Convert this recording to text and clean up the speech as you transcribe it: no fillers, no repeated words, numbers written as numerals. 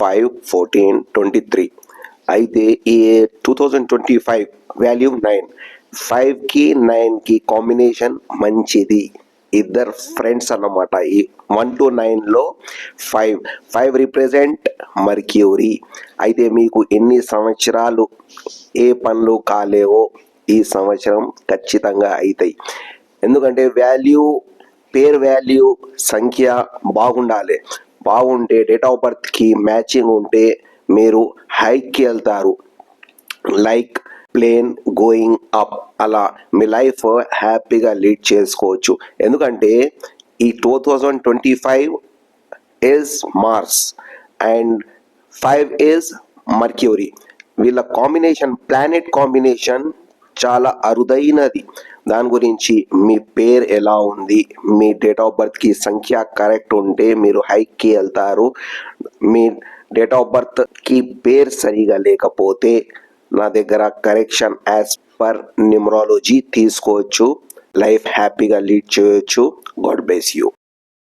5, 14, 23. అయితే ఈ 2025 వాల్యూ 9. 5కి 9కి కాంబినేషన్ మంచిది. ఇద్దరు ఫ్రెండ్స్ అన్నమాట. ఈ 1 to 9లో 5 రిప్రజెంట్ మర్క్యూరీ. అయితే మీకు ఎన్ని సంవత్సరాలు ఏ పనులు కాలేవో ఈ సంవత్సరం ఖచ్చితంగా అవుతాయి. ఎందుకంటే పేరు వాల్యూ సంఖ్య బాగుండాలి. బాగుంటే డేట్ ఆఫ్ బర్త్కి మ్యాచింగ్ ఉంటే మీరు హైక్కి వెళ్తారు. లైక్ ప్లేన్ గోయింగ్ అప్, అలా మీ లైఫ్ హ్యాపీగా లీడ్ చేసుకోవచ్చు. ఎందుకంటే ఈ 2025 is Mars and 5 is Mercury. వీళ్ళ కాంబినేషన్, ప్లానెట్ కాంబినేషన్ చాలా అరుదైనది. దాని గురించి మీ పేరు ఎలా ఉంది, మీ డేట్ ఆఫ్ బర్త్కి సంఖ్య కరెక్ట్ ఉంటే మీరు హైక్కి వెళ్తారు. మీ డేట్ ఆఫ్ బర్త్కి పేరు సరిగా లేకపోతే నా దగ్గర కరెక్షన్ యాజ్ పర్ న్యూమరాలజీ తీసుకోవచ్చు. లైఫ్ హ్యాపీగా లీడ్ చేయొచ్చు. God bless you.